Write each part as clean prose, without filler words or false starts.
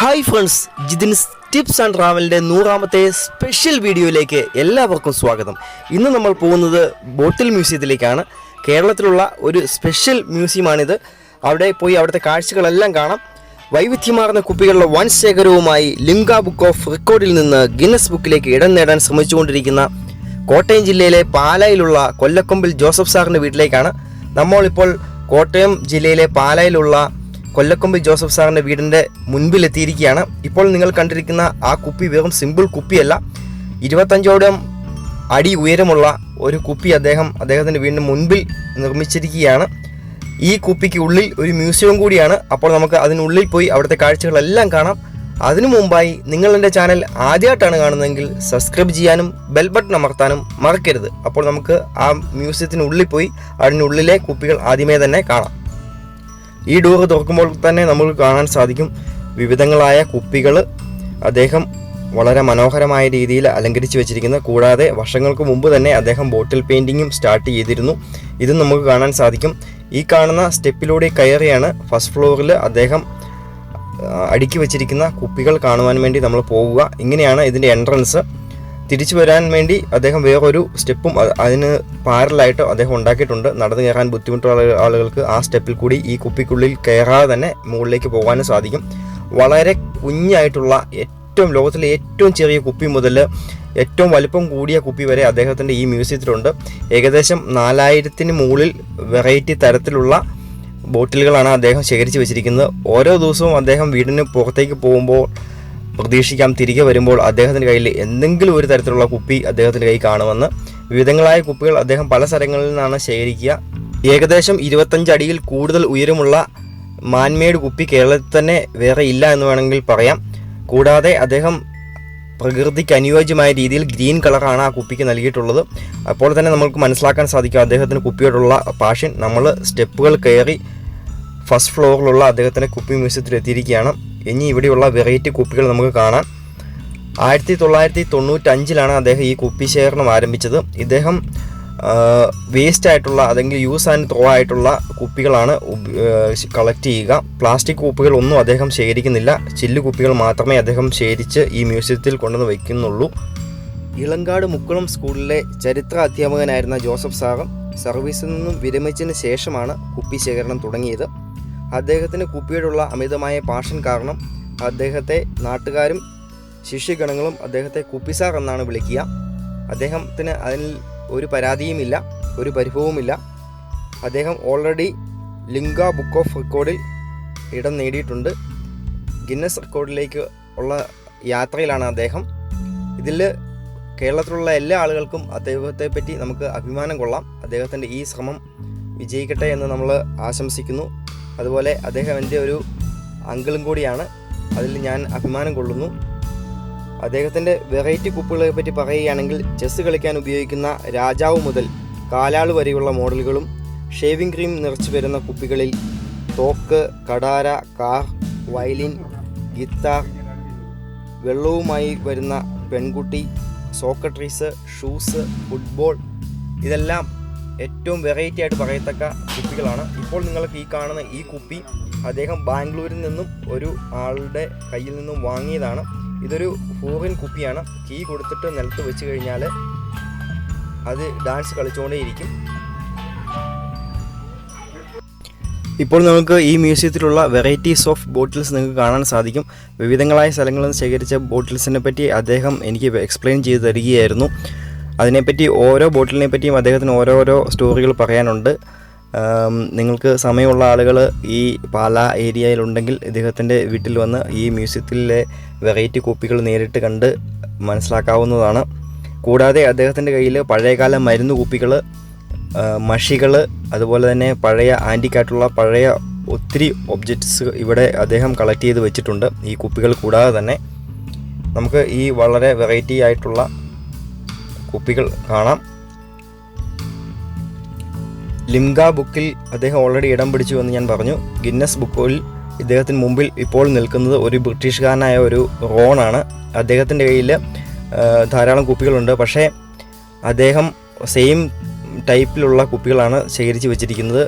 Hi friends, Jithin's tips and ട്രാവലിൻ്റെ 100ാമത്തെ special വീഡിയോയിലേക്ക് എല്ലാവർക്കും സ്വാഗതം. ഇന്ന് നമ്മൾ പോകുന്നത് ബോട്ടിൽ മ്യൂസിയത്തിലേക്കാണ്. കേരളത്തിലുള്ള ഒരു സ്പെഷ്യൽ മ്യൂസിയമാണിത്. അവിടെ പോയി അവിടുത്തെ കാഴ്ചകളെല്ലാം കാണാം. വൈവിധ്യമാർന്ന കുപ്പികളുടെ വൻ ശേഖരവുമായി ലിംഗ ബുക്ക് ഓഫ് റെക്കോർഡിൽ നിന്ന് ഗിന്നസ് ബുക്കിലേക്ക് ഇടം നേടാൻ ശ്രമിച്ചുകൊണ്ടിരിക്കുന്ന കോട്ടയം ജില്ലയിലെ പാലായിലുള്ള കൊല്ലക്കൊമ്പിൽ ജോസഫ് സാറിൻ്റെ വീട്ടിലേക്കാണ്. നമ്മളിപ്പോൾ കോട്ടയം ജില്ലയിലെ പാലായിലുള്ള കൊല്ലക്കൊമ്പിൽ ജോസഫ് സാറിൻ്റെ വീടിൻ്റെ മുൻപിലെത്തിയിരിക്കുകയാണ്. ഇപ്പോൾ നിങ്ങൾ കണ്ടിരിക്കുന്ന ആ കുപ്പി വെറും സിമ്പിൾ കുപ്പിയല്ല, 25 അടി ഉയരമുള്ള ഒരു കുപ്പി അദ്ദേഹത്തിൻ്റെ വീടിന് മുൻപിൽ നിർമ്മിച്ചിരിക്കുകയാണ്. ഈ കുപ്പിക്ക് ഉള്ളിൽ ഒരു മ്യൂസിയം കൂടിയാണ്. അപ്പോൾ നമുക്ക് അതിനുള്ളിൽ പോയി അവിടുത്തെ കാഴ്ചകളെല്ലാം കാണാം. അതിനു മുമ്പായി നിങ്ങൾ എൻ്റെ ചാനൽ ആദ്യമായിട്ടാണ് കാണുന്നതെങ്കിൽ സബ്സ്ക്രൈബ് ചെയ്യാനും ബെൽ ബട്ടൺ അമർത്താനും മറക്കരുത്. അപ്പോൾ നമുക്ക് ആ മ്യൂസിയത്തിനുള്ളിൽ പോയി അതിനുള്ളിലെ കുപ്പികൾ ആദ്യമേ തന്നെ കാണാം. ഈ ഡോറ് തുറക്കുമ്പോൾ തന്നെ നമുക്ക് കാണാൻ സാധിക്കും വിവിധങ്ങളായ കുപ്പികൾ അദ്ദേഹം വളരെ മനോഹരമായ രീതിയിൽ അലങ്കരിച്ച് വെച്ചിരിക്കുന്നത്. കൂടാതെ വർഷങ്ങൾക്ക് മുമ്പ് തന്നെ അദ്ദേഹം ബോട്ടിൽ പെയിൻറ്റിങ്ങും സ്റ്റാർട്ട് ചെയ്തിരുന്നു. ഇതും നമുക്ക് കാണാൻ സാധിക്കും. ഈ കാണുന്ന സ്റ്റെപ്പിലൂടെ കയറിയാണ് ഫസ്റ്റ് ഫ്ലോറിൽ അദ്ദേഹം അടുക്കി വെച്ചിരിക്കുന്ന കുപ്പികൾ കാണുവാൻ വേണ്ടി നമ്മൾ പോവുക. ഇങ്ങനെയാണ് ഇതിൻ്റെ എൻട്രൻസ്. തിരിച്ചു വരാൻ വേണ്ടി അദ്ദേഹം വേറൊരു സ്റ്റെപ്പും അതിന് പാരലായിട്ട് അദ്ദേഹം ഉണ്ടാക്കിയിട്ടുണ്ട്. നടന്നു കയറാൻ ബുദ്ധിമുട്ടുള്ള ആളുകൾക്ക് ആ സ്റ്റെപ്പിൽ കൂടി ഈ കുപ്പിക്കുള്ളിൽ കയറാതെ തന്നെ മുകളിലേക്ക് പോകാനും സാധിക്കും. വളരെ കുഞ്ഞായിട്ടുള്ള ലോകത്തിലെ ഏറ്റവും ചെറിയ കുപ്പി മുതൽ ഏറ്റവും വലിപ്പം കൂടിയ കുപ്പി വരെ അദ്ദേഹത്തിൻ്റെ ഈ മ്യൂസിയത്തിലുണ്ട്. ഏകദേശം 4000-ന് മുകളിൽ വെറൈറ്റി തരത്തിലുള്ള ബോട്ടിലുകളാണ് അദ്ദേഹം ശേഖരിച്ച് വെച്ചിരിക്കുന്നത്. ഓരോ ദിവസവും അദ്ദേഹം വീടിന് പുറത്തേക്ക് പോകുമ്പോൾ പ്രതീക്ഷിക്കാം തിരികെ വരുമ്പോൾ അദ്ദേഹത്തിൻ്റെ കയ്യിൽ എന്തെങ്കിലും ഒരു തരത്തിലുള്ള കുപ്പി അദ്ദേഹത്തിൻ്റെ കയ്യിൽ കാണുമെന്ന്. വിവിധങ്ങളായ കുപ്പികൾ അദ്ദേഹം പല സ്ഥലങ്ങളിൽ നിന്നാണ് ശേഖരിക്കുക. ഏകദേശം 25 അടിയിൽ കൂടുതൽ ഉയരമുള്ള മാൻമേഡ് കുപ്പി കേരളത്തിൽ തന്നെ വേറെ ഇല്ല എന്ന് വേണമെങ്കിൽ പറയാം. കൂടാതെ അദ്ദേഹം പ്രകൃതിക്ക് അനുയോജ്യമായ രീതിയിൽ ഗ്രീൻ കളറാണ് ആ കുപ്പിക്ക് നൽകിയിട്ടുള്ളത്. അപ്പോൾ തന്നെ നമുക്ക് മനസ്സിലാക്കാൻ സാധിക്കും അദ്ദേഹത്തിന് കുപ്പിയോടുള്ള പാഷൻ. നമ്മൾ സ്റ്റെപ്പുകൾ കയറി ഫസ്റ്റ് ഫ്ലോറിലുള്ള അദ്ദേഹത്തിൻ്റെ കുപ്പി മ്യൂസിയത്തിൽ എത്തിയിരിക്കുകയാണ്. ഇനി ഇവിടെയുള്ള വെറൈറ്റി കുപ്പികൾ നമുക്ക് കാണാം. 1995-ലാണ് അദ്ദേഹം ഈ കുപ്പി ശേഖരണം ആരംഭിച്ചത്. ഇദ്ദേഹം വേസ്റ്റ് ആയിട്ടുള്ള അല്ലെങ്കിൽ യൂസ് ആൻഡ് ത്രോ ആയിട്ടുള്ള കുപ്പികളാണ് കളക്ട് ചെയ്യുക. പ്ലാസ്റ്റിക് കുപ്പികൾ ഒന്നും അദ്ദേഹം ശേഖരിക്കുന്നില്ല. ചില്ല് കുപ്പികൾ മാത്രമേ അദ്ദേഹം ശേഖരിച്ച് ഈ മ്യൂസിയത്തിൽ കൊണ്ടുവന്ന് വയ്ക്കുന്നുള്ളൂ. ഇളങ്കാട് മുക്കുളം സ്കൂളിലെ ചരിത്ര അധ്യാപകനായിരുന്ന ജോസഫ് സാറും സർവീസിൽ നിന്നും വിരമിച്ചതിന് ശേഷമാണ് കുപ്പി ശേഖരണം തുടങ്ങിയത്. അദ്ദേഹത്തിന് കുപ്പിയോടുള്ള അമിതമായ പാഷൻ കാരണം അദ്ദേഹത്തെ നാട്ടുകാരും ശിഷ്യഗണങ്ങളും അദ്ദേഹത്തെ കുപ്പിസാർ എന്നാണ് വിളിക്കുക. അദ്ദേഹത്തിന് അതിൽ ഒരു പരാതിയുമില്ല, ഒരു പരിഭവവുമില്ല. അദ്ദേഹം ഓൾറെഡി ലിംഗ ബുക്ക് ഓഫ് റെക്കോർഡിൽ ഇടം നേടിയിട്ടുണ്ട്. ഗിന്നസ് റെക്കോർഡിലേക്ക് ഉള്ള യാത്രയിലാണ് അദ്ദേഹം. ഇതിൽ കേരളത്തിലുള്ള എല്ലാ ആളുകൾക്കും അദ്ദേഹത്തെ പറ്റി നമുക്ക് അഭിമാനം കൊള്ളാം. അദ്ദേഹത്തിൻ്റെ ഈ ശ്രമം വിജയിക്കട്ടെ എന്ന് നമ്മൾ ആശംസിക്കുന്നു. അതുപോലെ അദ്ദേഹം എൻ്റെ ഒരു അങ്കിളും കൂടിയാണ്. അതിൽ ഞാൻ അഭിമാനം കൊള്ളുന്നു. അദ്ദേഹത്തിൻ്റെ വെറൈറ്റി കുപ്പികളെ പറ്റി പറയുകയാണെങ്കിൽ ചെസ്സ് കളിക്കാൻ ഉപയോഗിക്കുന്ന രാജാവ് മുതൽ കാലാള് വരെയുള്ള മോഡലുകളും ഷേവിംഗ് ക്രീം നിറച്ചു വരുന്ന കുപ്പികളിൽ തോക്ക്, കടാര, കാർ, വയലിൻ, ഗിത്താർ, വെള്ളവുമായി വരുന്ന പെൺകുട്ടി, സോക്കട്രീസ്, ഷൂസ്, ഫുട്ബോൾ, ഇതെല്ലാം ഏറ്റവും വെറൈറ്റി ആയിട്ട് പറയത്തക്ക കുപ്പികളാണ്. ഇപ്പോൾ നിങ്ങൾക്ക് ഈ കാണുന്ന ഈ കുപ്പി അദ്ദേഹം ബാംഗ്ലൂരിൽ നിന്നും ഒരു ആളുടെ കയ്യിൽ നിന്നും വാങ്ങിയതാണ്. ഇതൊരു ഫോറിൻ കുപ്പിയാണ്. കീ കൊടുത്തിട്ട് നിലത്ത് വെച്ച് കഴിഞ്ഞാൽ അത് ഡാൻസ് കളിച്ചുകൊണ്ടേയിരിക്കും. ഇപ്പോൾ നമുക്ക് ഈ മ്യൂസിയത്തിലുള്ള വെറൈറ്റീസ് ഓഫ് ബോട്ടിൽസ് നിങ്ങൾക്ക് കാണാൻ സാധിക്കും. വിവിധങ്ങളായ സ്ഥലങ്ങളിൽ നിന്ന് ശേഖരിച്ച ബോട്ടിൽസിനെ പറ്റി അദ്ദേഹം എനിക്ക് എക്സ്പ്ലെയിൻ ചെയ്ത് തരികയായിരുന്നു. അതിനെപ്പറ്റി ഓരോ ബോട്ടിലിനെ പറ്റിയും അദ്ദേഹത്തിന് ഓരോരോ സ്റ്റോറികൾ പറയാനുണ്ട്. നിങ്ങൾക്ക് സമയമുള്ള ആളുകൾ ഈ പാല ഏരിയയിലുണ്ടെങ്കിൽ ഇദ്ദേഹത്തിൻ്റെ വീട്ടിൽ വന്ന് ഈ മ്യൂസിയത്തിലെ വെറൈറ്റി കുപ്പികൾ നേരിട്ട് കണ്ട് മനസ്സിലാക്കാവുന്നതാണ്. കൂടാതെ അദ്ദേഹത്തിൻ്റെ കയ്യിൽ പഴയകാല മരുന്ന് കുപ്പികൾ, മഷികൾ, അതുപോലെ തന്നെ പഴയ ആൻറ്റിക്കായിട്ടുള്ള പഴയ ഒത്തിരി ഒബ്ജക്റ്റ്സ് ഇവിടെ അദ്ദേഹം കളക്ട് ചെയ്ത് വെച്ചിട്ടുണ്ട്. ഈ കുപ്പികൾ കൂടാതെ തന്നെ നമുക്ക് ഈ വളരെ വെറൈറ്റി ആയിട്ടുള്ള കുപ്പികൾ കാണാം. ലിംഗ ബുക്കിൽ അദ്ദേഹം ഓൾറെഡി ഇടം പിടിച്ചു എന്ന് ഞാൻ പറഞ്ഞു. ഗിന്നസ് ബുക്കിൽ ഇദ്ദേഹത്തിന് മുമ്പിൽ ഇപ്പോൾ നിൽക്കുന്നത് ഒരു ബ്രിട്ടീഷുകാരനായ ഒരു റോണാണ്. അദ്ദേഹത്തിൻ്റെ കയ്യിൽ ധാരാളം കുപ്പികളുണ്ട്. പക്ഷേ അദ്ദേഹം സെയിം ടൈപ്പിലുള്ള കുപ്പികളാണ് ശേഖരിച്ച് വെച്ചിരിക്കുന്നത്.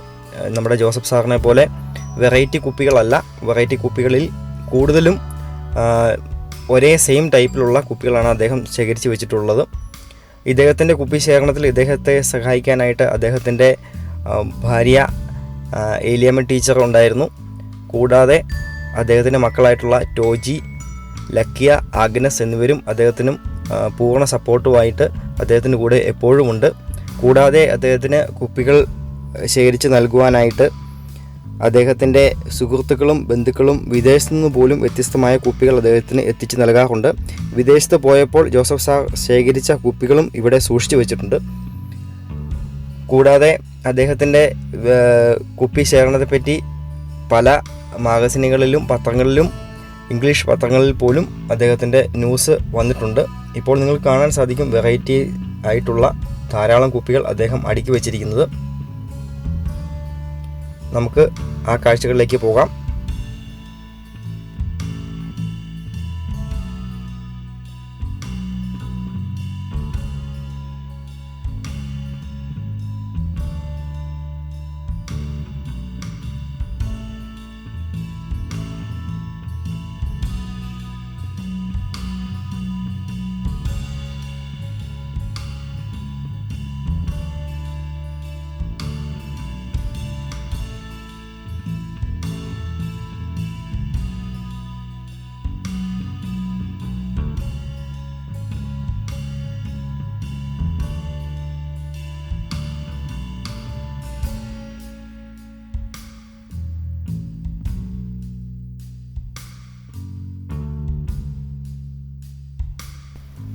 നമ്മുടെ ജോസഫ് സാറിനെ പോലെ വെറൈറ്റി കുപ്പികളല്ല. വെറൈറ്റി കുപ്പികളിൽ കൂടുതലും ഒരേ സെയിം ടൈപ്പിലുള്ള കുപ്പികളാണ് അദ്ദേഹം ശേഖരിച്ച് വെച്ചിട്ടുള്ളത്. ഇദ്ദേഹത്തിൻ്റെ കുപ്പി ശേഖരണത്തിൽ ഇദ്ദേഹത്തെ സഹായിക്കാനായിട്ട് അദ്ദേഹത്തിൻ്റെ ഭാര്യ ഏലിയമ്മ ടീച്ചർ ഉണ്ടായിരുന്നു. കൂടാതെ അദ്ദേഹത്തിൻ്റെ മക്കളായിട്ടുള്ള ടോജി, ലക്കിയ, ആഗ്നസ് എന്നിവരും അദ്ദേഹത്തിനും പൂർണ്ണ സപ്പോർട്ടുമായിട്ട് അദ്ദേഹത്തിൻ്റെ കൂടെ എപ്പോഴുമുണ്ട്. കൂടാതെ അദ്ദേഹത്തിന് കുപ്പികൾ ശേഖരിച്ച് നൽകുവാനായിട്ട് അദ്ദേഹത്തിൻ്റെ സുഹൃത്തുക്കളും ബന്ധുക്കളും വിദേശത്തു നിന്ന് പോലും വ്യത്യസ്തമായ കുപ്പികൾ അദ്ദേഹത്തിന് എത്തിച്ച് നൽകാറുണ്ട്. വിദേശത്ത് പോയപ്പോൾ ജോസഫ് സാർ ശേഖരിച്ച കുപ്പികളും ഇവിടെ സൂക്ഷിച്ചു വെച്ചിട്ടുണ്ട്. കൂടാതെ അദ്ദേഹത്തിൻ്റെ കുപ്പി ശേഖരണത്തെപ്പറ്റി പല മാഗസിനുകളിലും പത്രങ്ങളിലും ഇംഗ്ലീഷ് പത്രങ്ങളിൽ പോലും അദ്ദേഹത്തിൻ്റെ ന്യൂസ് വന്നിട്ടുണ്ട്. ഇപ്പോൾ നിങ്ങൾക്ക് കാണാൻ സാധിക്കും വെറൈറ്റി ആയിട്ടുള്ള ധാരാളം കുപ്പികൾ അദ്ദേഹം അടുക്കി വച്ചിരിക്കുന്നത്. നമുക്ക് ആ കാഴ്ചകളിലേക്ക് പോകാം.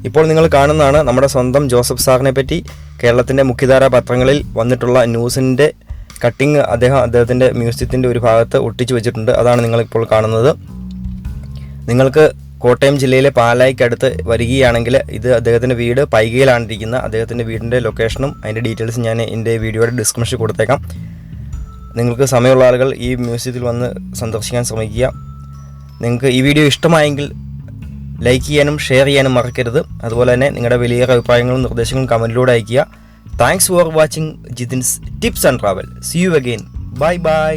ഇപ്പോൾ നിങ്ങൾ കാണുന്നതാണ് നമ്മുടെ സ്വന്തം ജോസഫ് സാറിനെ പറ്റി കേരളത്തിൻ്റെ മുഖ്യധാരാ പത്രങ്ങളിൽ വന്നിട്ടുള്ള ന്യൂസിൻ്റെ കട്ടിങ് അദ്ദേഹത്തിൻ്റെ മ്യൂസിയത്തിൻ്റെ ഒരു ഭാഗത്ത് ഒട്ടിച്ചു വെച്ചിട്ടുണ്ട്. അതാണ് നിങ്ങളിപ്പോൾ കാണുന്നത്. നിങ്ങൾക്ക് കോട്ടയം ജില്ലയിലെ പാലായ്ക്കടുത്ത് വരികയാണെങ്കിൽ ഇത് അദ്ദേഹത്തിൻ്റെ വീട് പൈകയിലാണ് ഇരിക്കുന്നത്. അദ്ദേഹത്തിൻ്റെ വീടിൻ്റെ ലൊക്കേഷനും അതിൻ്റെ ഡീറ്റെയിൽസും ഞാൻ എൻ്റെ വീഡിയോയുടെ ഡിസ്ക്രിപ്ഷനിൽ കൊടുത്തേക്കാം. നിങ്ങൾക്ക് സമയമുള്ള ആളുകൾ ഈ മ്യൂസിയത്തിൽ വന്ന് സന്ദർശിക്കാൻ ശ്രമിക്കുക. നിങ്ങൾക്ക് ഈ വീഡിയോ ഇഷ്ടമായെങ്കിൽ ലൈക്ക് ചെയ്യാനും ഷെയർ ചെയ്യാനും മറക്കരുത്. അതുപോലെ തന്നെ നിങ്ങളുടെ വലിയ അഭിപ്രായങ്ങളും നിർദ്ദേശങ്ങളും കമൻറ്റിലൂടെ അയയ്ക്കുക. Thanks for watching Jithin's tips and travel. See you again. Bye by.